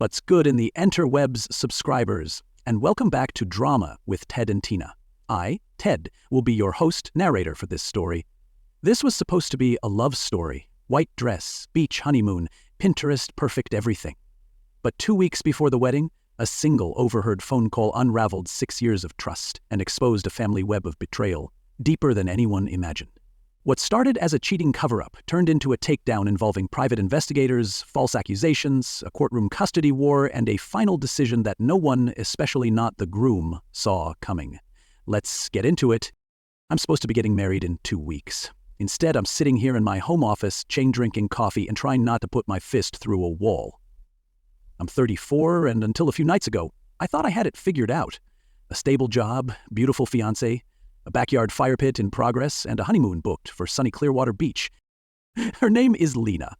What's good in the interwebs, subscribers? And welcome back to Drama with Ted and Tina. I, Ted, will be your host narrator for this story. This was supposed to be a love story. White dress, beach honeymoon, Pinterest perfect everything. But 2 weeks before the wedding, a single overheard phone call unraveled 6 years of trust and exposed a family web of betrayal, deeper than anyone imagined. What started as a cheating cover-up turned into a takedown involving private investigators, false accusations, a courtroom custody war, and a final decision that no one, especially not the groom, saw coming. Let's get into it. I'm supposed to be getting married in 2 weeks. Instead, I'm sitting here in my home office, chain-drinking coffee and trying not to put my fist through a wall. I'm 34, and until a few nights ago, I thought I had it figured out. A stable job, beautiful fiancée, a backyard fire pit in progress, and a honeymoon booked for sunny Clearwater Beach. Her name is Lena.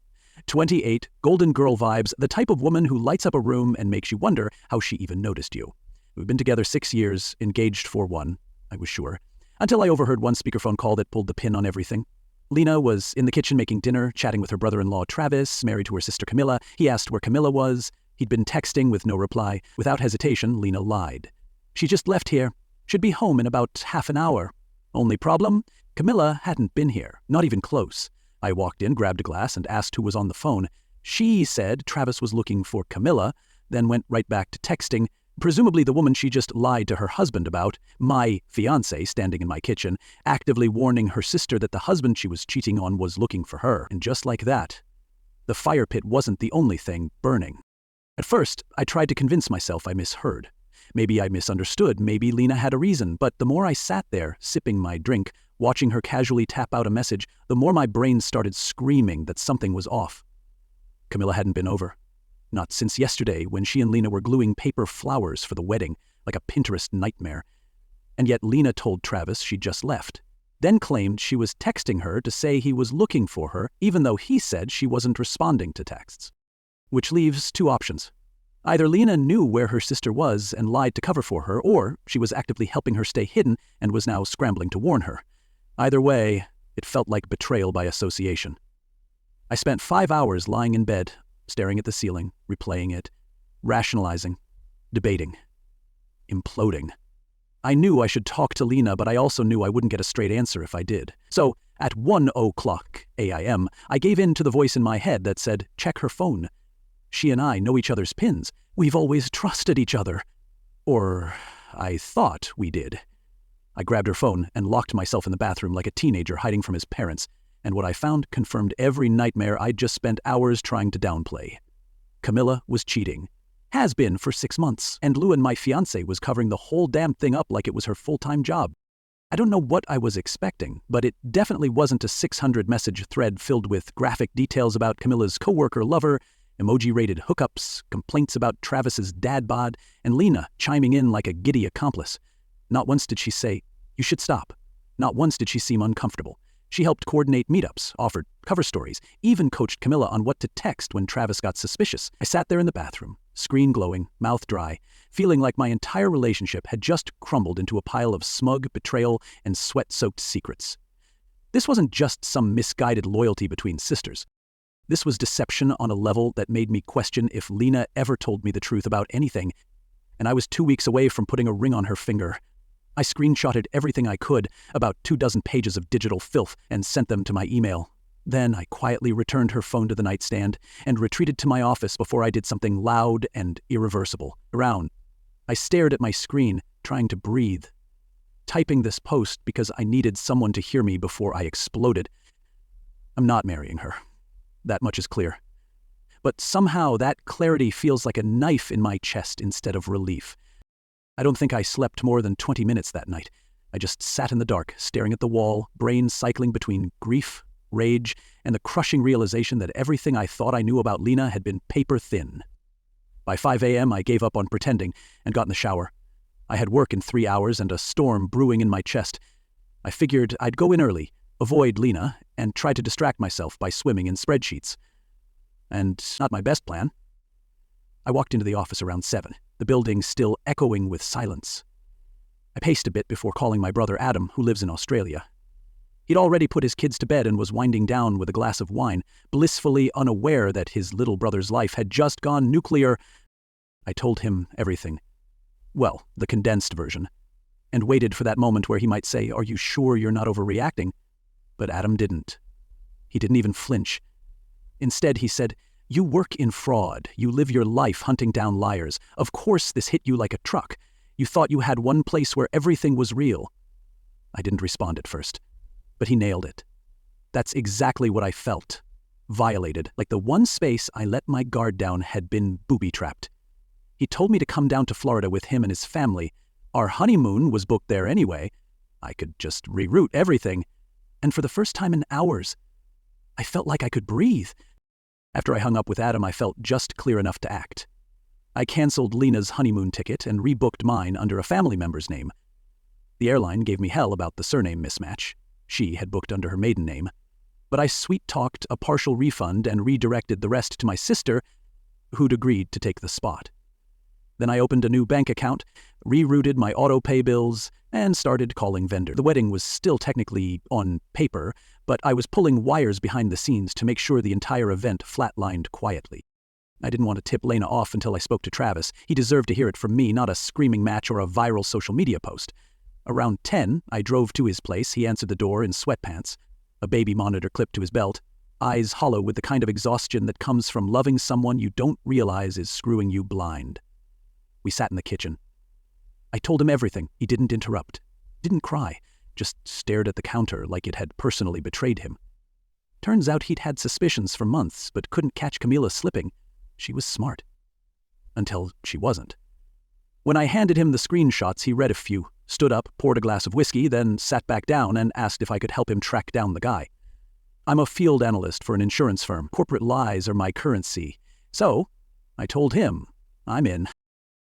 28, golden girl vibes, the type of woman who lights up a room and makes you wonder how she even noticed you. We've been together 6 years, engaged for 1, I was sure, until I overheard one speakerphone call that pulled the pin on everything. Lena was in the kitchen making dinner, chatting with her brother-in-law Travis, married to her sister Camilla. He asked where Camilla was. He'd been texting with no reply. Without hesitation, Lena lied. She just left here. Should be home in about half an hour. Only problem? Camilla hadn't been here, not even close. I walked in, grabbed a glass, and asked who was on the phone. She said Travis was looking for Camilla, then went right back to texting, presumably the woman she just lied to her husband about, my fiancé standing in my kitchen, actively warning her sister that the husband she was cheating on was looking for her. And just like that, the fire pit wasn't the only thing burning. At first, I tried to convince myself I misheard. Maybe I misunderstood, maybe Lena had a reason, but the more I sat there, sipping my drink, watching her casually tap out a message, the more my brain started screaming that something was off. Camilla hadn't been over. Not since yesterday, when she and Lena were gluing paper flowers for the wedding, like a Pinterest nightmare. And yet Lena told Travis she'd just left, then claimed she was texting her to say he was looking for her, even though he said she wasn't responding to texts. Which leaves 2 options. Either Lena knew where her sister was and lied to cover for her, or she was actively helping her stay hidden and was now scrambling to warn her. Either way, it felt like betrayal by association. I spent 5 hours lying in bed, staring at the ceiling, replaying it, rationalizing, debating, imploding. I knew I should talk to Lena, but I also knew I wouldn't get a straight answer if I did. So, at 1:00 a.m., I gave in to the voice in my head that said, check her phone. She and I know each other's pins. We've always trusted each other. Or I thought we did. I grabbed her phone and locked myself in the bathroom like a teenager hiding from his parents, and what I found confirmed every nightmare I'd just spent hours trying to downplay. Camilla was cheating. Has been for 6 months, and Lewin, my fiancé, was covering the whole damn thing up like it was her full-time job. I don't know what I was expecting, but it definitely wasn't a 600-message thread filled with graphic details about Camilla's coworker lover, emoji-rated hookups, complaints about Travis's dad bod, and Lena chiming in like a giddy accomplice. Not once did she say, you should stop. Not once did she seem uncomfortable. She helped coordinate meetups, offered cover stories, even coached Camilla on what to text when Travis got suspicious. I sat there in the bathroom, screen glowing, mouth dry, feeling like my entire relationship had just crumbled into a pile of smug betrayal and sweat-soaked secrets. This wasn't just some misguided loyalty between sisters. This was deception on a level that made me question if Lena ever told me the truth about anything, and I was 2 weeks away from putting a ring on her finger. I screenshotted everything I could, about 24 pages of digital filth, and sent them to my email. Then I quietly returned her phone to the nightstand and retreated to my office before I did something loud and irreversible. I stared at my screen, trying to breathe, typing this post because I needed someone to hear me before I exploded. I'm not marrying her. That much is clear. But somehow that clarity feels like a knife in my chest instead of relief. I don't think I slept more than 20 minutes that night. I just sat in the dark, staring at the wall, brain cycling between grief, rage, and the crushing realization that everything I thought I knew about Lena had been paper thin. By 5 a.m., I gave up on pretending and got in the shower. I had work in 3 hours and a storm brewing in my chest. I figured I'd go in early, avoid Lena, and try to distract myself by swimming in spreadsheets. And not my best plan. I walked into the office around 7, the building still echoing with silence. I paced a bit before calling my brother Adam, who lives in Australia. He'd already put his kids to bed and was winding down with a glass of wine, blissfully unaware that his little brother's life had just gone nuclear I told him everything. Well, the condensed version. And waited for that moment where he might say, "Are you sure you're not overreacting?" But Adam didn't. He didn't even flinch. Instead, he said, "You work in fraud. You live your life hunting down liars. Of course this hit you like a truck. You thought you had one place where everything was real." I didn't respond at first, but he nailed it. That's exactly what I felt. Violated, like the one space I let my guard down had been booby-trapped. He told me to come down to Florida with him and his family. Our honeymoon was booked there anyway. I could just reroute everything. And for the first time in hours, I felt like I could breathe. After I hung up with Adam, I felt just clear enough to act. I canceled Lena's honeymoon ticket and rebooked mine under a family member's name. The airline gave me hell about the surname mismatch. She had booked under her maiden name. But I sweet-talked a partial refund and redirected the rest to my sister, who'd agreed to take the spot. Then I opened a new bank account, rerouted my auto-pay bills, and started calling vendors. The wedding was still technically on paper, but I was pulling wires behind the scenes to make sure the entire event flatlined quietly. I didn't want to tip Lena off until I spoke to Travis. He deserved to hear it from me, not a screaming match or a viral social media post. Around 10, I drove to his place. He answered the door in sweatpants, a baby monitor clipped to his belt, eyes hollow with the kind of exhaustion that comes from loving someone you don't realize is screwing you blind. We sat in the kitchen. I told him everything. He didn't interrupt, didn't cry, just stared at the counter like it had personally betrayed him. Turns out he'd had suspicions for months, but couldn't catch Camila slipping. She was smart. Until she wasn't. When I handed him the screenshots, he read a few, stood up, poured a glass of whiskey, then sat back down and asked if I could help him track down the guy. I'm a field analyst for an insurance firm. Corporate lies are my currency. So, I told him, I'm in.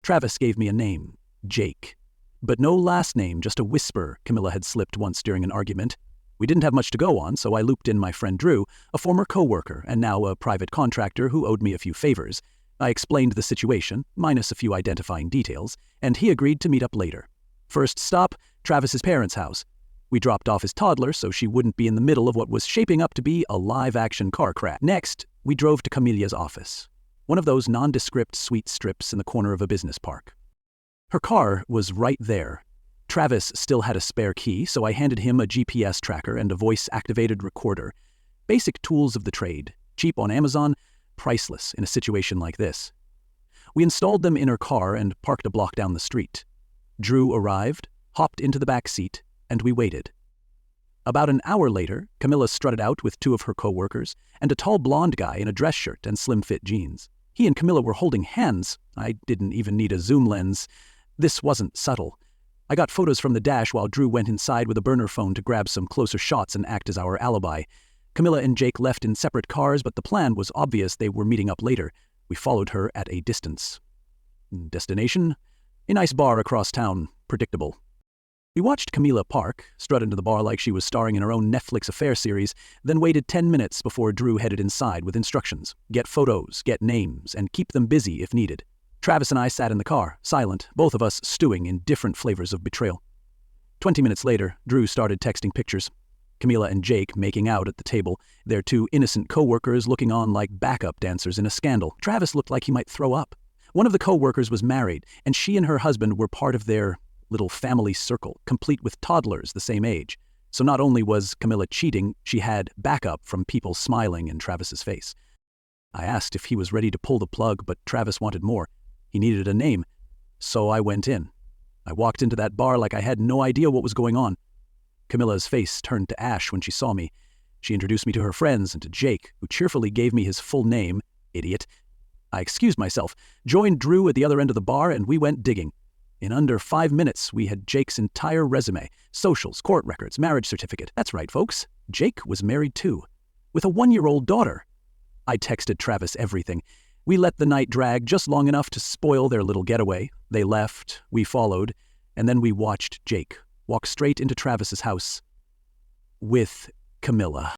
Travis gave me a name, Jake. But no last name, just a whisper Camila had slipped once during an argument. We didn't have much to go on, so I looped in my friend Drew, a former co-worker and now a private contractor who owed me a few favors. I explained the situation, minus a few identifying details, and he agreed to meet up later. First stop, Travis's parents' house. We dropped off his toddler so she wouldn't be in the middle of what was shaping up to be a live-action car crash. Next, we drove to Camilia's office, one of those nondescript sweet strips in the corner of a business park. Her car was right there. Travis still had a spare key, so I handed him a GPS tracker and a voice-activated recorder. Basic tools of the trade, cheap on Amazon, priceless in a situation like this. We installed them in her car and parked a block down the street. Drew arrived, hopped into the back seat, and we waited. About an hour later, Camila strutted out with two of her co-workers and a tall blonde guy in a dress shirt and slim-fit jeans. He and Camila were holding hands. I didn't even need a zoom lens. This wasn't subtle. I got photos from the dash while Drew went inside with a burner phone to grab some closer shots and act as our alibi. Camila and Jake left in separate cars, but the plan was obvious. They were meeting up later. We followed her at a distance. Destination? A nice bar across town. Predictable. We watched Camila park, strut into the bar like she was starring in her own Netflix affair series, then waited 10 minutes before Drew headed inside with instructions. Get photos, get names, and keep them busy if needed. Travis and I sat in the car, silent, both of us stewing in different flavors of betrayal. 20 minutes later, Drew started texting pictures. Camila and Jake making out at the table, their two innocent co-workers looking on like backup dancers in a scandal. Travis looked like he might throw up. One of the co-workers was married, and she and her husband were part of their little family circle, complete with toddlers the same age. So not only was Camila cheating, she had backup from people smiling in Travis's face. I asked if he was ready to pull the plug, but Travis wanted more. He needed a name. So I went in. I walked into that bar like I had no idea what was going on. Camila's face turned to ash when she saw me. She introduced me to her friends and to Jake, who cheerfully gave me his full name, idiot. I excused myself, joined Drew at the other end of the bar, and we went digging. In under 5 minutes, we had Jake's entire resume, socials, court records, marriage certificate. That's right, folks. Jake was married too, with a 1-year-old daughter. I texted Travis everything. We let the night drag just long enough to spoil their little getaway. They left, we followed, and then we watched Jake walk straight into Travis's house with Camila.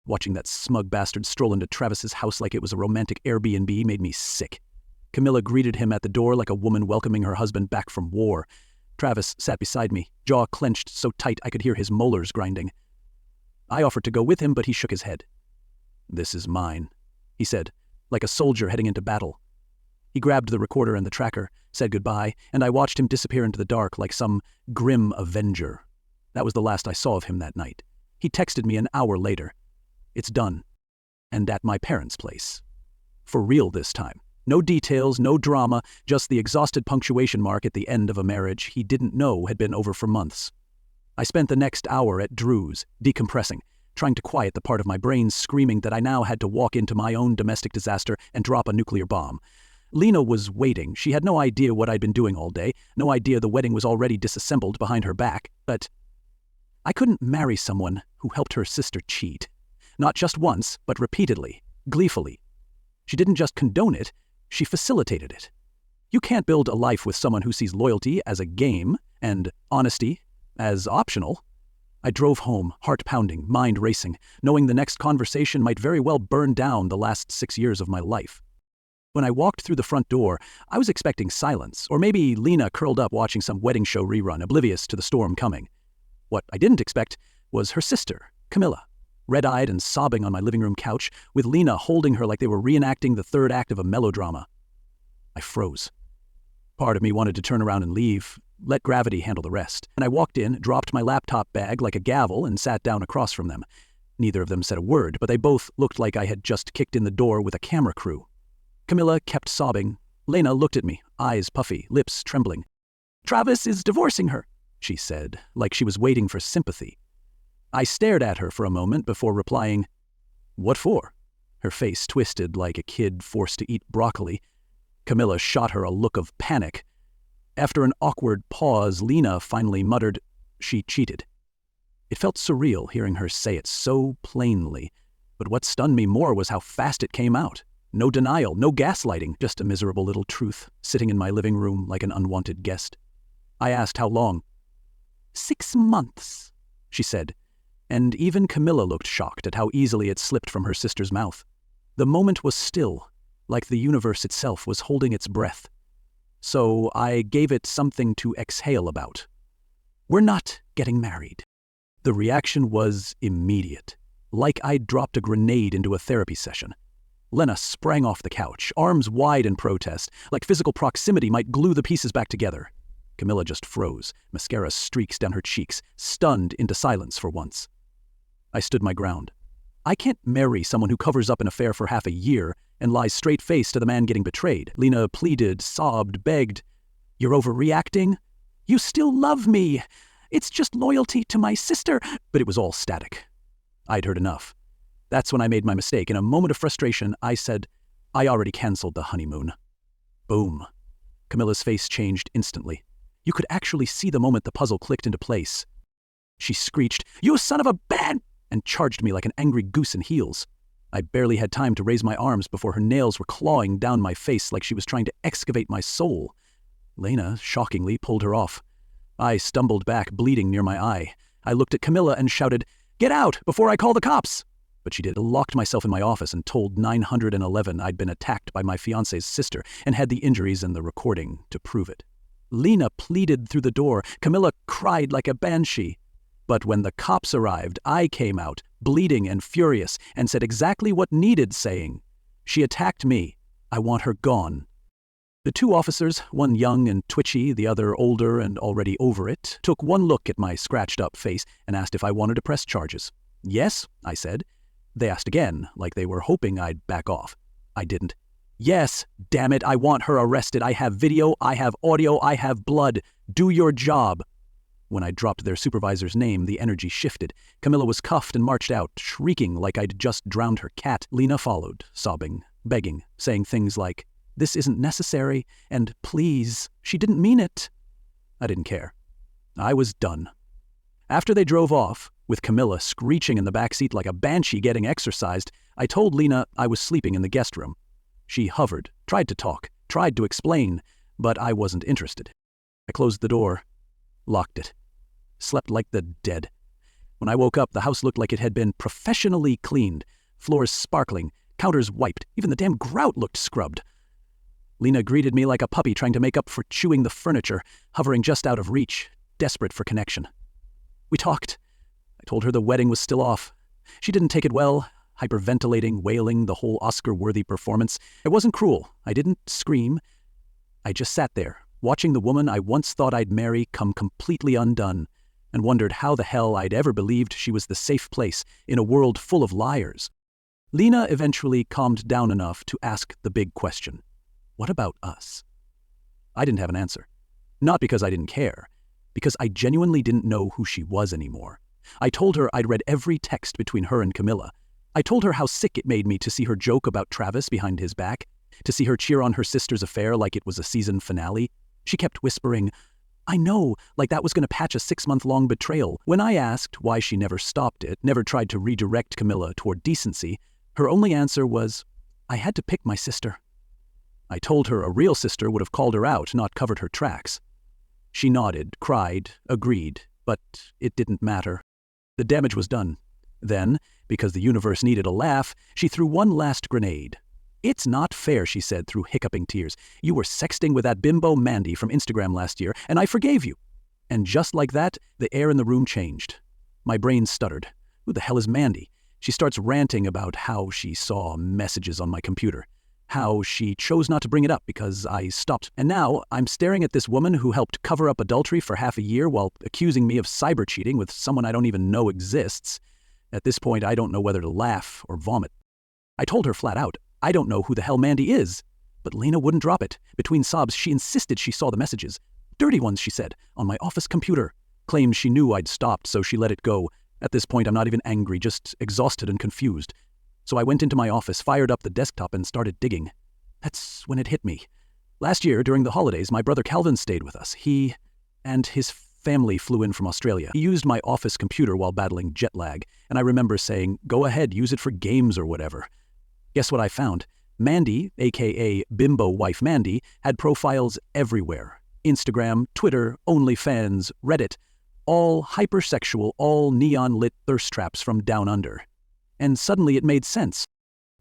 Watching that smug bastard stroll into Travis's house like it was a romantic Airbnb made me sick. Camila greeted him at the door like a woman welcoming her husband back from war. Travis sat beside me, jaw clenched so tight I could hear his molars grinding. I offered to go with him, but he shook his head. "This is mine," he said, like a soldier heading into battle. He grabbed the recorder and the tracker, said goodbye, and I watched him disappear into the dark like some grim avenger. That was the last I saw of him that night. He texted me an hour later. It's done. And at my parents' place. For real this time. No details, no drama, just the exhausted punctuation mark at the end of a marriage he didn't know had been over for months. I spent the next hour at Drew's, decompressing, trying to quiet the part of my brain screaming that I now had to walk into my own domestic disaster and drop a nuclear bomb. Lena was waiting. She had no idea what I'd been doing all day, no idea the wedding was already disassembled behind her back, but I couldn't marry someone who helped her sister cheat. Not just once, but repeatedly, gleefully. She didn't just condone it, she facilitated it. You can't build a life with someone who sees loyalty as a game and honesty as optional. I drove home, heart pounding, mind racing, knowing the next conversation might very well burn down the last 6 years of my life. When I walked through the front door, I was expecting silence, or maybe Lena curled up watching some wedding show rerun, oblivious to the storm coming. What I didn't expect was her sister, Camilla, red-eyed and sobbing on my living room couch, with Lena holding her like they were reenacting the third act of a melodrama. I froze. Part of me wanted to turn around and leave, let gravity handle the rest, and I walked in, dropped my laptop bag like a gavel, and sat down across from them. Neither of them said a word, but they both looked like I had just kicked in the door with a camera crew. Camilla kept sobbing. Lena looked at me, eyes puffy, lips trembling. "Travis is divorcing her," she said, like she was waiting for sympathy. I stared at her for a moment before replying, "What for?" Her face twisted like a kid forced to eat broccoli. Camilla shot her a look of panic. After an awkward pause, Lena finally muttered, "She cheated." It felt surreal hearing her say it so plainly, but what stunned me more was how fast it came out. No denial, no gaslighting, just a miserable little truth, sitting in my living room like an unwanted guest. I asked how long. 6 months, she said, and even Camilla looked shocked at how easily it slipped from her sister's mouth. The moment was still, like the universe itself was holding its breath. So I gave it something to exhale about. "We're not getting married." The reaction was immediate, like I'd dropped a grenade into a therapy session. Lena sprang off the couch, arms wide in protest, like physical proximity might glue the pieces back together. Camilla just froze, mascara streaks down her cheeks, stunned into silence for once. I stood my ground. I can't marry someone who covers up an affair for half a year and lies straight-faced to the man getting betrayed. Lena pleaded, sobbed, begged. "You're overreacting. You still love me. It's just loyalty to my sister." But it was all static. I'd heard enough. That's when I made my mistake. In a moment of frustration, I said, "I already canceled the honeymoon." Boom. Camilla's face changed instantly. You could actually see the moment the puzzle clicked into place. She screeched, "You son of a bad!" and charged me like an angry goose in heels. I barely had time to raise my arms before her nails were clawing down my face like she was trying to excavate my soul. Lena, shockingly, pulled her off. I stumbled back, bleeding near my eye. I looked at Camilla and shouted, "Get out before I call the cops!" But she did. I locked myself in my office and told 911 I'd been attacked by my fiancé's sister and had the injuries and the recording to prove it. Lena pleaded through the door. Camilla cried like a banshee. But when the cops arrived, I came out, bleeding and furious, and said exactly what needed saying. "She attacked me. I want her gone." The two officers, one young and twitchy, the other older and already over it, took one look at my scratched-up face and asked if I wanted to press charges. "Yes," I said. They asked again, like they were hoping I'd back off. I didn't. "Yes, damn it, I want her arrested. I have video, I have audio, I have blood. Do your job." When I dropped their supervisor's name, the energy shifted. Camilla was cuffed and marched out, shrieking like I'd just drowned her cat. Lena followed, sobbing, begging, saying things like, "This isn't necessary," and "Please." She didn't mean it. I didn't care. I was done. After they drove off, with Camilla screeching in the backseat like a banshee getting exercised, I told Lena I was sleeping in the guest room. She hovered, tried to talk, tried to explain, but I wasn't interested. I closed the door, locked it, slept like the dead. When I woke up, the house looked like it had been professionally cleaned, floors sparkling, counters wiped, even the damn grout looked scrubbed. Lena greeted me like a puppy trying to make up for chewing the furniture, hovering just out of reach, desperate for connection. We talked. I told her the wedding was still off. She didn't take it well. hyperventilating, wailing, the whole Oscar-worthy performance. It wasn't cruel. I didn't scream. I just sat there, watching the woman I once thought I'd marry come completely undone, and wondered how the hell I'd ever believed she was the safe place in a world full of liars. Lena eventually calmed down enough to ask the big question. What about us? I didn't have an answer. Not because I didn't care, because I genuinely didn't know who she was anymore. I told her I'd read every text between her and Camilla. I told her how sick it made me to see her joke about Travis behind his back, to see her cheer on her sister's affair like it was a season finale. She kept whispering, I know, like that was going to patch a 6-month-long betrayal. When I asked why she never stopped it, never tried to redirect Camilla toward decency, her only answer was, I had to pick my sister. I told her a real sister would have called her out, not covered her tracks. She nodded, cried, agreed, but it didn't matter. The damage was done. Then, because the universe needed a laugh, she threw one last grenade. It's not fair, she said through hiccuping tears. You were sexting with that bimbo Mandy from Instagram last year, and I forgave you. And just like that, the air in the room changed. My brain stuttered. Who the hell is Mandy? She starts ranting about how she saw messages on my computer, how she chose not to bring it up because I stopped. And now I'm staring at this woman who helped cover up adultery for half a year while accusing me of cyber cheating with someone I don't even know exists. At this point, I don't know whether to laugh or vomit. I told her flat out, I don't know who the hell Mandy is. But Lena wouldn't drop it. Between sobs, she insisted she saw the messages. Dirty ones, she said, on my office computer. Claimed she knew I'd stopped, so she let it go. At this point, I'm not even angry, just exhausted and confused. So I went into my office, fired up the desktop, and started digging. That's when it hit me. Last year, during the holidays, my brother Calvin stayed with us. He and his family flew in from Australia. He used my office computer while battling jet lag, and I remember saying, go ahead, use it for games or whatever. Guess what I found? Mandy, aka Bimbo Wife Mandy, had profiles everywhere. Instagram, Twitter, OnlyFans, Reddit. All hypersexual, all neon-lit thirst traps from down under. And suddenly it made sense.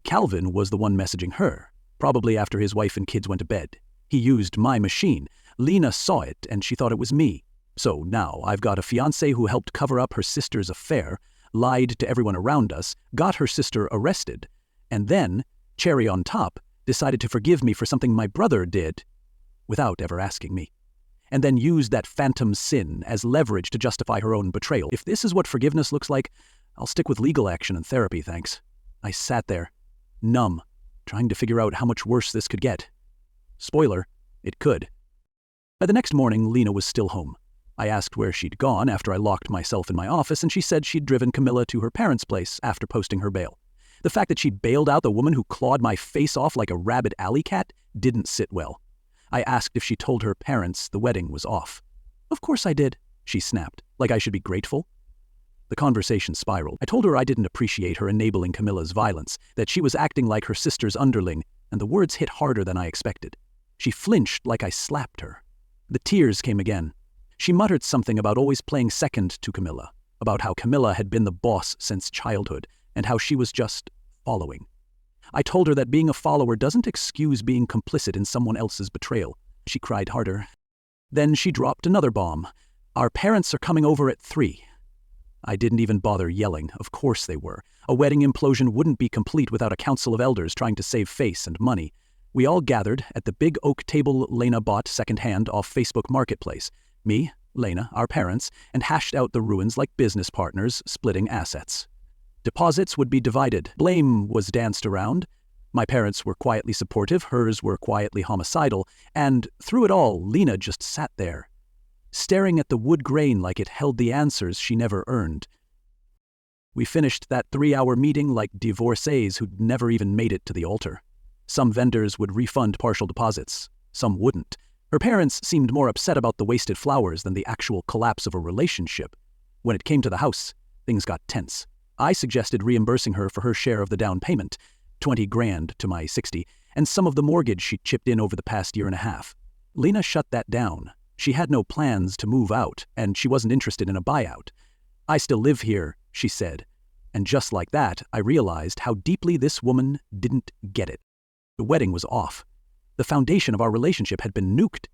Calvin was the one messaging her, probably after his wife and kids went to bed. He used my machine. Lena saw it, and she thought it was me. So now I've got a fiancée who helped cover up her sister's affair, lied to everyone around us, got her sister arrested, and then, cherry on top, decided to forgive me for something my brother did, without ever asking me, and then used that phantom sin as leverage to justify her own betrayal. If this is what forgiveness looks like, I'll stick with legal action and therapy, thanks. I sat there, numb, trying to figure out how much worse this could get. Spoiler, it could. By the next morning, Lena was still home. I asked where she'd gone after I locked myself in my office, and she said she'd driven Camilla to her parents' place after posting her bail. The fact that she bailed out the woman who clawed my face off like a rabid alley cat didn't sit well. I asked if she told her parents the wedding was off. Of course I did, she snapped, like I should be grateful. The conversation spiraled. I told her I didn't appreciate her enabling Camilla's violence, that she was acting like her sister's underling, and the words hit harder than I expected. She flinched like I slapped her. The tears came again. She muttered something about always playing second to Camilla, about how Camilla had been the boss since childhood, and how she was just following. I told her that being a follower doesn't excuse being complicit in someone else's betrayal. She cried harder. Then she dropped another bomb. Our parents are coming over at 3. I didn't even bother yelling. Of course they were. A wedding implosion wouldn't be complete without a council of elders trying to save face and money. We all gathered at the big oak table Lena bought secondhand off Facebook Marketplace. Me, Lena, our parents, and hashed out the ruins like business partners splitting assets. Deposits would be divided. Blame was danced around. My parents were quietly supportive, hers were quietly homicidal, and through it all, Lena just sat there, staring at the wood grain like it held the answers she never earned. We finished that 3-hour meeting like divorcees who'd never even made it to the altar. Some vendors would refund partial deposits. Some wouldn't. Her parents seemed more upset about the wasted flowers than the actual collapse of a relationship. When it came to the house, things got tense. I suggested reimbursing her for her share of the down payment, $20,000 to my 60, and some of the mortgage she'd chipped in over the past year and a half. Lena shut that down. She had no plans to move out, and she wasn't interested in a buyout. I still live here, she said. And just like that, I realized how deeply this woman didn't get it. The wedding was off. The foundation of our relationship had been nuked.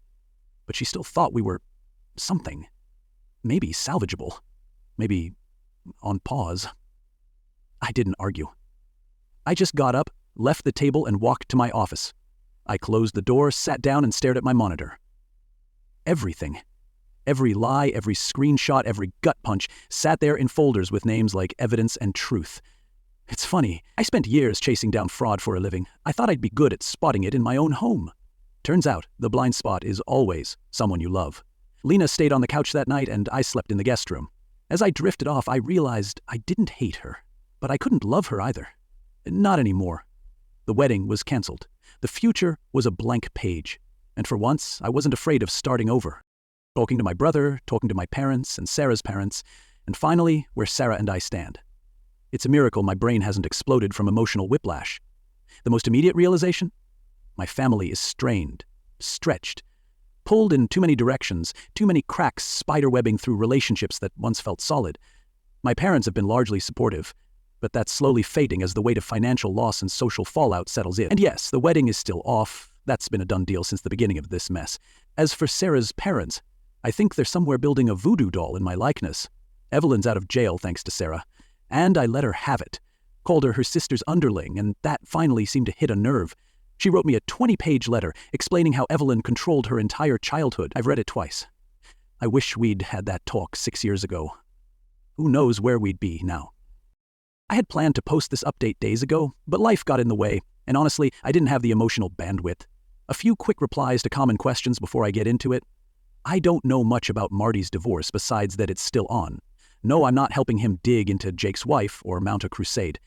But she still thought we were something. Maybe salvageable. Maybe on pause. I didn't argue. I just got up, left the table, and walked to my office. I closed the door, sat down, and stared at my monitor. Everything. Every lie, every screenshot, every gut punch sat there in folders with names like evidence and truth. It's funny, I spent years chasing down fraud for a living. I thought I'd be good at spotting it in my own home. Turns out, the blind spot is always someone you love. Lena stayed on the couch that night, and I slept in the guest room. As I drifted off, I realized I didn't hate her, but I couldn't love her either. Not anymore. The wedding was canceled. The future was a blank page. And for once, I wasn't afraid of starting over. Talking to my brother, talking to my parents and Sarah's parents, and finally, where Sarah and I stand. It's a miracle my brain hasn't exploded from emotional whiplash. The most immediate realization? My family is strained, stretched, pulled in too many directions, too many cracks spiderwebbing through relationships that once felt solid. My parents have been largely supportive, but that's slowly fading as the weight of financial loss and social fallout settles in. And yes, the wedding is still off. That's been a done deal since the beginning of this mess. As for Sarah's parents, I think they're somewhere building a voodoo doll in my likeness. Evelyn's out of jail thanks to Sarah, and I let her have it. Called her sister's underling, and that finally seemed to hit a nerve. She wrote me a 20-page letter explaining how Evelyn controlled her entire childhood. I've read it twice. I wish we'd had that talk 6 years ago. Who knows where we'd be now. I had planned to post this update days ago, but life got in the way, and honestly, I didn't have the emotional bandwidth. A few quick replies to common questions before I get into it. I don't know much about Marty's divorce besides that it's still on. No, I'm not helping him dig into Jake's wife or mount a crusade.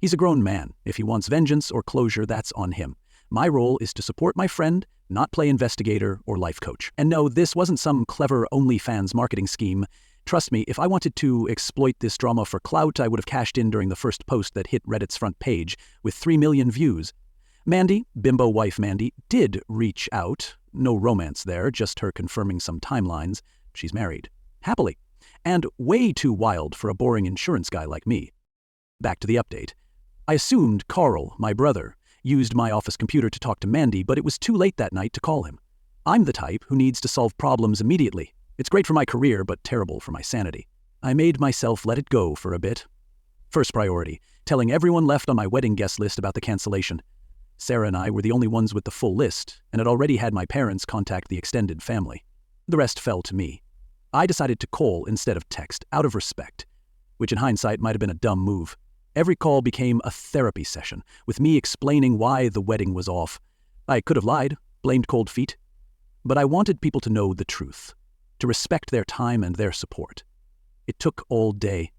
He's a grown man. If he wants vengeance or closure, that's on him. My role is to support my friend, not play investigator or life coach. And no, this wasn't some clever OnlyFans marketing scheme. Trust me, if I wanted to exploit this drama for clout, I would have cashed in during the first post that hit Reddit's front page with 3 million views. Mandy, bimbo wife Mandy, did reach out. No romance there, just her confirming some timelines. She's married. Happily. And way too wild for a boring insurance guy like me. Back to the update. I assumed Carl, my brother, used my office computer to talk to Mandy, but it was too late that night to call him. I'm the type who needs to solve problems immediately. It's great for my career, but terrible for my sanity. I made myself let it go for a bit. First priority, telling everyone left on my wedding guest list about the cancellation. Sarah and I were the only ones with the full list, and had already had my parents contact the extended family. The rest fell to me. I decided to call instead of text, out of respect, which in hindsight might have been a dumb move. Every call became a therapy session, with me explaining why the wedding was off. I could have lied, blamed cold feet, but I wanted people to know the truth, to respect their time and their support. It took all day.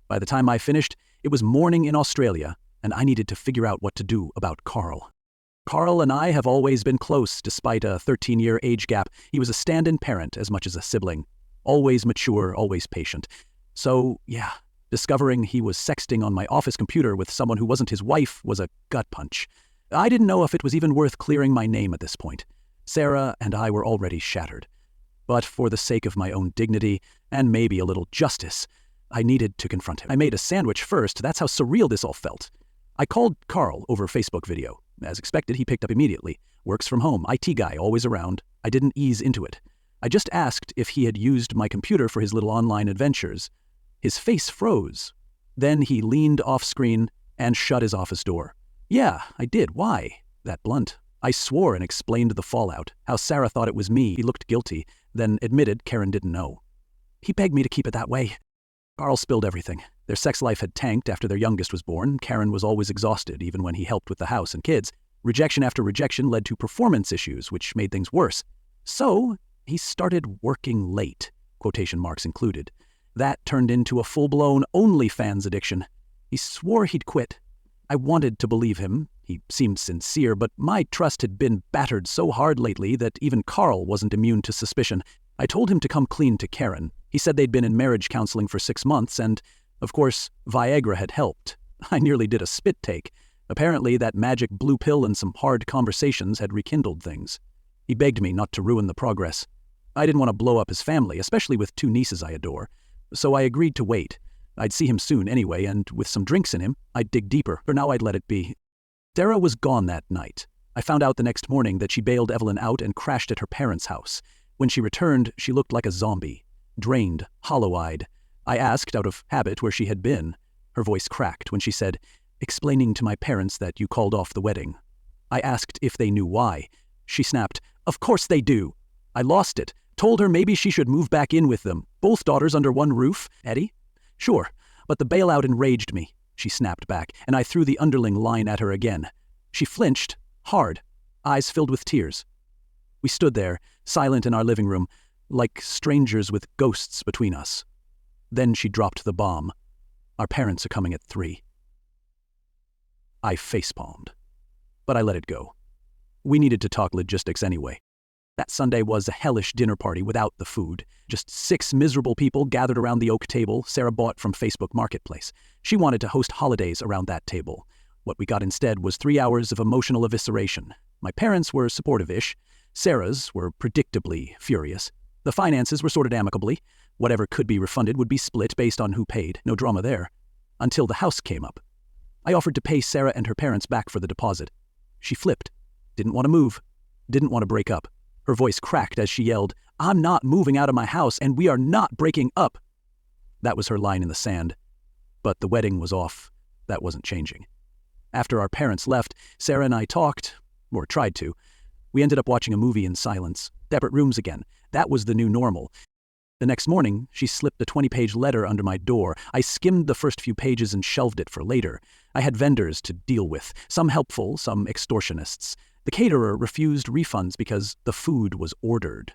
By the time I finished, it was morning in Australia, and I needed to figure out what to do about Carl. Carl and I have always been close, despite a 13-year age gap. He was a stand-in parent as much as a sibling. Always mature, always patient. So, yeah, discovering he was sexting on my office computer with someone who wasn't his wife was a gut punch. I didn't know if it was even worth clearing my name at this point. Sarah and I were already shattered. But for the sake of my own dignity, and maybe a little justice, I needed to confront him. I made a sandwich first. That's how surreal this all felt. I called Carl over Facebook video. As expected, he picked up immediately. Works from home, IT guy, always around. I didn't ease into it. I just asked if he had used my computer for his little online adventures. His face froze. Then he leaned off screen and shut his office door. Yeah, I did. Why? That blunt. I swore and explained the fallout, how Sarah thought it was me. He looked guilty, then admitted Karen didn't know. He begged me to keep it that way. Carl spilled everything. Their sex life had tanked after their youngest was born. Karen was always exhausted, even when he helped with the house and kids. Rejection after rejection led to performance issues, which made things worse. So, he started working late, quotation marks included. That turned into a full-blown OnlyFans addiction. He swore he'd quit. I wanted to believe him. He seemed sincere, but my trust had been battered so hard lately that even Carl wasn't immune to suspicion. I told him to come clean to Karen. He said they'd been in marriage counseling for 6 months, and, of course, Viagra had helped. I nearly did a spit take. Apparently, that magic blue pill and some hard conversations had rekindled things. He begged me not to ruin the progress. I didn't want to blow up his family, especially with 2 nieces I adore. So I agreed to wait. I'd see him soon anyway, and with some drinks in him, I'd dig deeper. For now, I'd let it be. Sarah was gone that night. I found out the next morning that she bailed Evelyn out and crashed at her parents' house. When she returned, she looked like a zombie. Drained, hollow-eyed. I asked, out of habit, where she had been. Her voice cracked when she said, explaining to my parents that you called off the wedding. I asked if they knew why. She snapped, "Of course they do." I lost it. Told her maybe she should move back in with them. Both daughters under one roof, Eddie? Sure, but the bailout enraged me. She snapped back, and I threw the underling line at her again. She flinched, hard, eyes filled with tears. We stood there, silent in our living room, like strangers with ghosts between us. Then she dropped the bomb. Our parents are coming at 3. I facepalmed. But I let it go. We needed to talk logistics anyway. That Sunday was a hellish dinner party without the food. Just 6 miserable people gathered around the oak table Sarah bought from Facebook Marketplace. She wanted to host holidays around that table. What we got instead was 3 hours of emotional evisceration. My parents were supportive-ish. Sarah's were predictably furious. The finances were sorted amicably. Whatever could be refunded would be split based on who paid. No drama there. Until the house came up. I offered to pay Sarah and her parents back for the deposit. She flipped. Didn't want to move. Didn't want to break up. Her voice cracked as she yelled, "I'm not moving out of my house, and we are not breaking up." That was her line in the sand. But the wedding was off. That wasn't changing. After our parents left, Sarah and I talked, or tried to. We ended up watching a movie in silence. Separate rooms again. That was the new normal. The next morning, she slipped a 20-page letter under my door. I skimmed the first few pages and shelved it for later. I had vendors to deal with, some helpful, some extortionists. The caterer refused refunds because the food was ordered.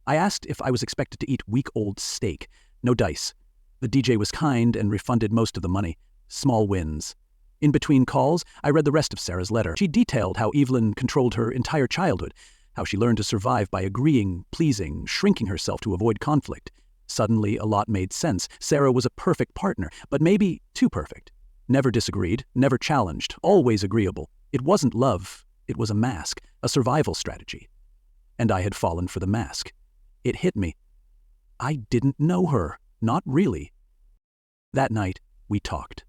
I asked if I was expected to eat week-old steak. No dice. The DJ was kind and refunded most of the money. Small wins. In between calls, I read the rest of Sarah's letter. She detailed how Evelyn controlled her entire childhood, how she learned to survive by agreeing, pleasing, shrinking herself to avoid conflict. Suddenly, a lot made sense. Sarah was a perfect partner, but maybe too perfect. Never disagreed, never challenged, always agreeable. It wasn't love. It was a mask, a survival strategy. And I had fallen for the mask. It hit me. I didn't know her. Not really. That night, we talked.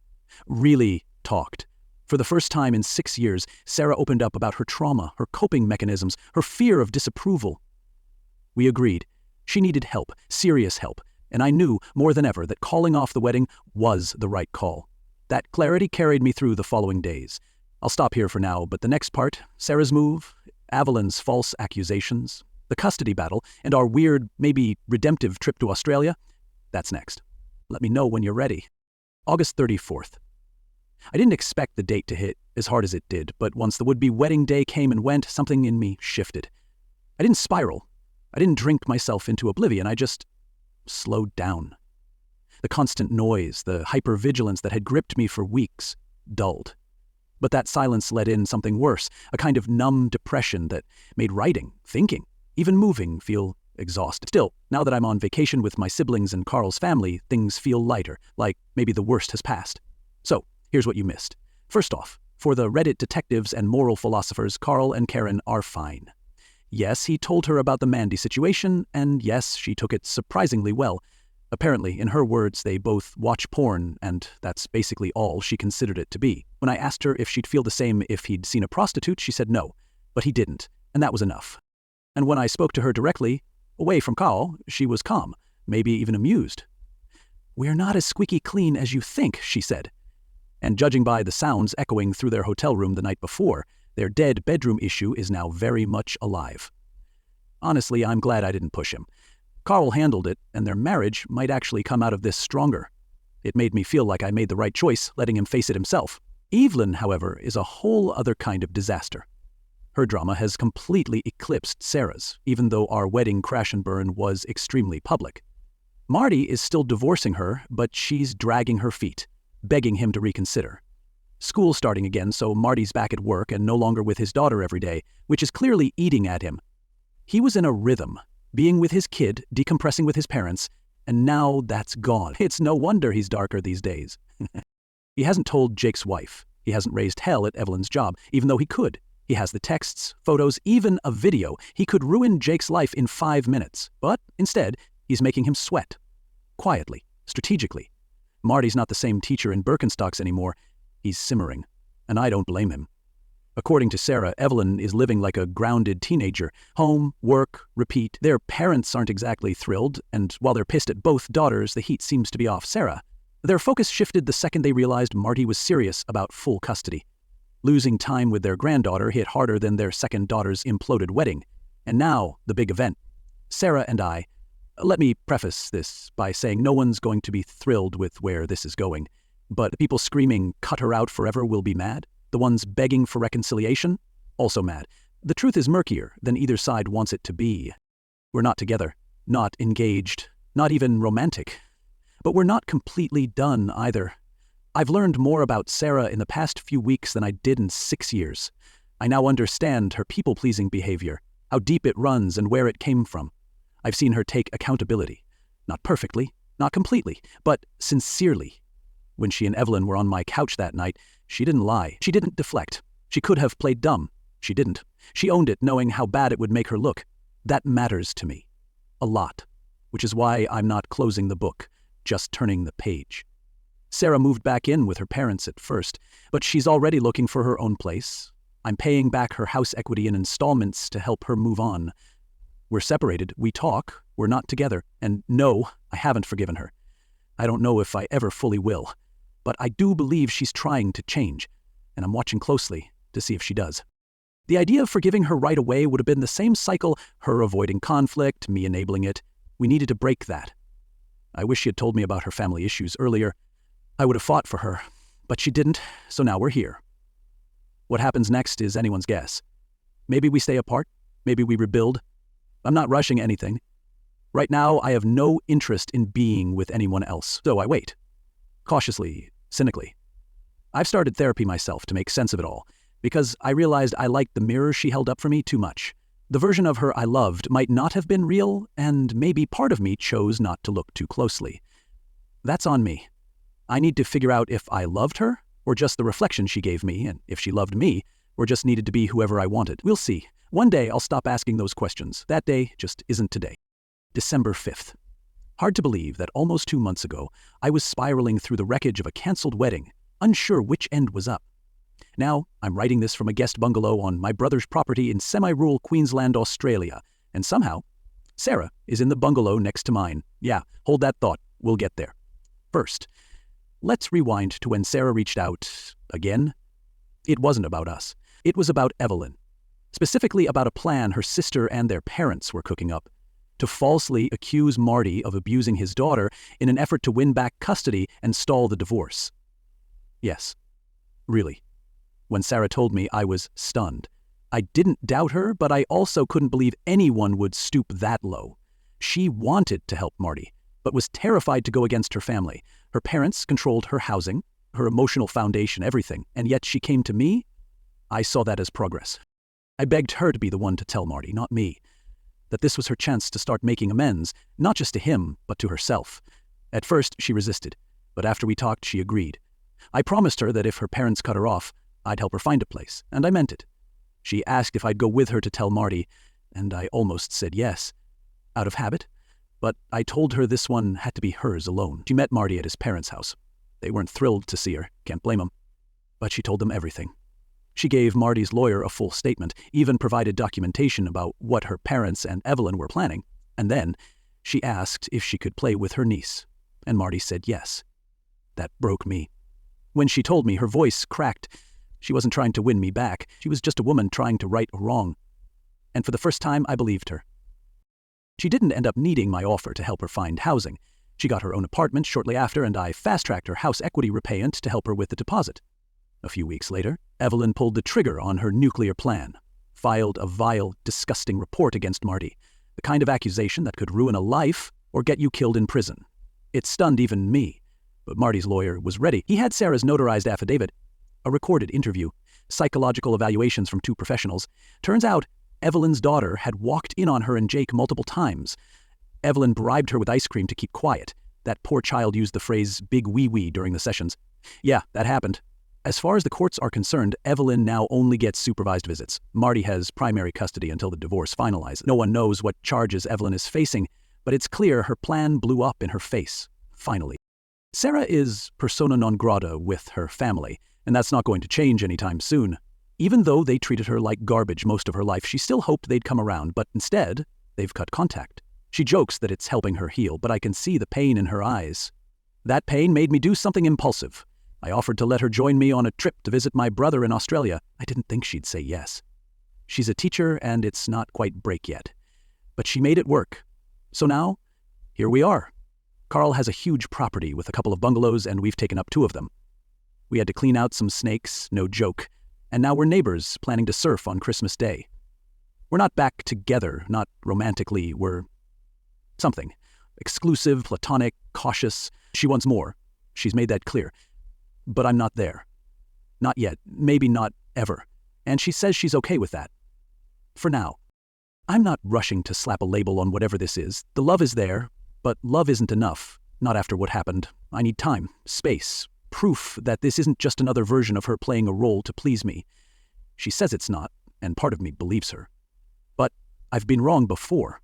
Really talked. For the first time in 6 years, Sarah opened up about her trauma, her coping mechanisms, her fear of disapproval. We agreed. She needed help, serious help, and I knew more than ever that calling off the wedding was the right call. That clarity carried me through the following days. I'll stop here for now, but the next part, Sarah's move, Evelyn's false accusations, the custody battle, and our weird, maybe redemptive trip to Australia, that's next. Let me know when you're ready. August 34th. I didn't expect the date to hit as hard as it did, but once the would-be wedding day came and went, something in me shifted. I didn't spiral. I didn't drink myself into oblivion. I just slowed down. The constant noise, the hypervigilance that had gripped me for weeks, dulled. But that silence let in something worse, a kind of numb depression that made writing, thinking, even moving feel exhausting. Still, now that I'm on vacation with my siblings and Carl's family, things feel lighter, like maybe the worst has passed. So, here's what you missed. First off, for the Reddit detectives and moral philosophers, Carl and Karen are fine. Yes, he told her about the Mandy situation, and yes, she took it surprisingly well. Apparently, in her words, they both watch porn, and that's basically all she considered it to be. When I asked her if she'd feel the same if he'd seen a prostitute, she said no, but he didn't, and that was enough. And when I spoke to her directly, away from Carl, she was calm, maybe even amused. "We're not as squeaky clean as you think," she said. And judging by the sounds echoing through their hotel room the night before, their dead bedroom issue is now very much alive. Honestly, I'm glad I didn't push him. Carl handled it, and their marriage might actually come out of this stronger. It made me feel like I made the right choice, letting him face it himself. Evelyn, however, is a whole other kind of disaster. Her drama has completely eclipsed Sarah's, even though our wedding crash and burn was extremely public. Marty is still divorcing her, but she's dragging her feet, begging him to reconsider. School's starting again, so Marty's back at work and no longer with his daughter every day, which is clearly eating at him. He was in a rhythm, being with his kid, decompressing with his parents, and now that's gone. It's no wonder he's darker these days. He hasn't told Jake's wife. He hasn't raised hell at Evelyn's job, even though he could. He has the texts, photos, even a video. He could ruin Jake's life in 5 minutes, but instead, he's making him sweat. Quietly, strategically. Marty's not the same teacher in Birkenstocks anymore. He's simmering, and I don't blame him. According to Sarah, Evelyn is living like a grounded teenager. Home, work, repeat. Their parents aren't exactly thrilled, and while they're pissed at both daughters, the heat seems to be off Sarah. Their focus shifted the second they realized Marty was serious about full custody. Losing time with their granddaughter hit harder than their second daughter's imploded wedding. And now, the big event. Sarah and I. Let me preface this by saying no one's going to be thrilled with where this is going. But the people screaming, "Cut her out forever," will be mad. The ones begging for reconciliation? Also mad. The truth is murkier than either side wants it to be. We're not together, not engaged, not even romantic. But we're not completely done either. I've learned more about Sarah in the past few weeks than I did in 6 years. I now understand her people-pleasing behavior, how deep it runs and where it came from. I've seen her take accountability. Not perfectly, not completely, but sincerely. When she and Evelyn were on my couch that night, she didn't lie. She didn't deflect. She could have played dumb. She didn't. She owned it, knowing how bad it would make her look. That matters to me. A lot. Which is why I'm not closing the book, just turning the page. Sarah moved back in with her parents at first, but she's already looking for her own place. I'm paying back her house equity in installments to help her move on. We're separated, we talk, we're not together, and no, I haven't forgiven her. I don't know if I ever fully will, but I do believe she's trying to change, and I'm watching closely to see if she does. The idea of forgiving her right away would have been the same cycle, her avoiding conflict, me enabling it. We needed to break that. I wish she had told me about her family issues earlier. I would have fought for her, but she didn't, so now we're here. What happens next is anyone's guess. Maybe we stay apart, maybe we rebuild. I'm not rushing anything. Right now, I have no interest in being with anyone else, so I wait. Cautiously, cynically. I've started therapy myself to make sense of it all, because I realized I liked the mirror she held up for me too much. The version of her I loved might not have been real, and maybe part of me chose not to look too closely. That's on me. I need to figure out if I loved her, or just the reflection she gave me, and if she loved me, or just needed to be whoever I wanted. We'll see. One day I'll stop asking those questions. That day just isn't today. December 5th. Hard to believe that almost 2 months ago, I was spiraling through the wreckage of a cancelled wedding, unsure which end was up. Now, I'm writing this from a guest bungalow on my brother's property in semi-rural Queensland, Australia, and somehow, Sarah is in the bungalow next to mine. Yeah, hold that thought. We'll get there. First, let's rewind to when Sarah reached out again. It wasn't about us. It was about Evelyn. Specifically about a plan her sister and their parents were cooking up to falsely accuse Marty of abusing his daughter in an effort to win back custody and stall the divorce. Yes, really. When Sarah told me, I was stunned. I didn't doubt her, but I also couldn't believe anyone would stoop that low. She wanted to help Marty, but was terrified to go against her family. Her parents controlled her housing, her emotional foundation, everything, and yet she came to me? I saw that as progress. I begged her to be the one to tell Marty, not me, that this was her chance to start making amends, not just to him, but to herself. At first, she resisted, but after we talked, she agreed. I promised her that if her parents cut her off, I'd help her find a place, and I meant it. She asked if I'd go with her to tell Marty, and I almost said yes, out of habit, but I told her this one had to be hers alone. She met Marty at his parents' house. They weren't thrilled to see her, can't blame them, but she told them everything. She gave Marty's lawyer a full statement, even provided documentation about what her parents and Evelyn were planning, and then she asked if she could play with her niece, and Marty said yes. That broke me. When she told me, her voice cracked. She wasn't trying to win me back. She was just a woman trying to right a wrong. And for the first time, I believed her. She didn't end up needing my offer to help her find housing. She got her own apartment shortly after, and I fast-tracked her house equity repayment to help her with the deposit. A few weeks later, Evelyn pulled the trigger on her nuclear plan, filed a vile, disgusting report against Marty, the kind of accusation that could ruin a life or get you killed in prison. It stunned even me, but Marty's lawyer was ready. He had Sarah's notarized affidavit, a recorded interview, psychological evaluations from 2 professionals. Turns out, Evelyn's daughter had walked in on her and Jake multiple times. Evelyn bribed her with ice cream to keep quiet. That poor child used the phrase big wee-wee during the sessions. Yeah, that happened. As far as the courts are concerned, Evelyn now only gets supervised visits. Marty has primary custody until the divorce finalizes. No one knows what charges Evelyn is facing, but it's clear her plan blew up in her face, finally. Sarah is persona non grata with her family, and that's not going to change anytime soon. Even though they treated her like garbage most of her life, she still hoped they'd come around, but instead, they've cut contact. She jokes that it's helping her heal, but I can see the pain in her eyes. That pain made me do something impulsive. I offered to let her join me on a trip to visit my brother in Australia. I didn't think she'd say yes. She's a teacher, and it's not quite break yet. But she made it work. So now, here we are. Carl has a huge property with a couple of bungalows, and we've taken up 2 of them. We had to clean out some snakes, no joke, and now we're neighbors planning to surf on Christmas Day. We're not back together, not romantically, we're something. Exclusive, platonic, cautious. She wants more. She's made that clear. But I'm not there. Not yet, maybe not ever. And she says she's okay with that. For now. I'm not rushing to slap a label on whatever this is. The love is there, but love isn't enough. Not after what happened. I need time, space, proof that this isn't just another version of her playing a role to please me. She says it's not, and part of me believes her. But I've been wrong before.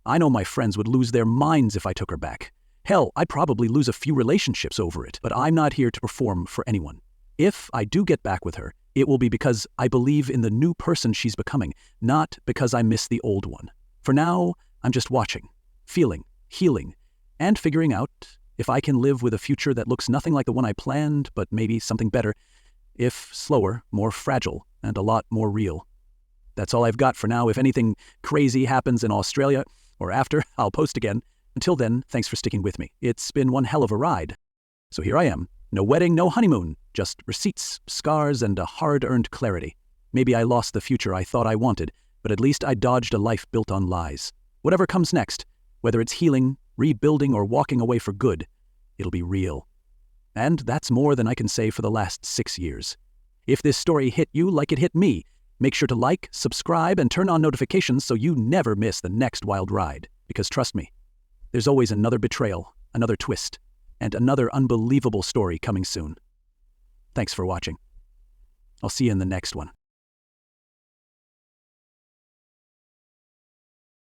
I know my friends would lose their minds if I took her back. Hell, I'd probably lose a few relationships over it, but I'm not here to perform for anyone. If I do get back with her, it will be because I believe in the new person she's becoming, not because I miss the old one. For now, I'm just watching, feeling, healing, and figuring out if I can live with a future that looks nothing like the one I planned, but maybe something better, if slower, more fragile, and a lot more real. That's all I've got for now. If anything crazy happens in Australia or after, I'll post again. Until then, thanks for sticking with me. It's been one hell of a ride. So here I am. No wedding, no honeymoon, just receipts, scars, and a hard-earned clarity. Maybe I lost the future I thought I wanted, but at least I dodged a life built on lies. Whatever comes next, whether it's healing, rebuilding, or walking away for good, it'll be real. And that's more than I can say for the last 6 years. If this story hit you like it hit me, make sure to like, subscribe, and turn on notifications so you never miss the next wild ride. Because trust me, there's always another betrayal, another twist, and another unbelievable story coming soon. Thanks for watching. I'll see you in the next one.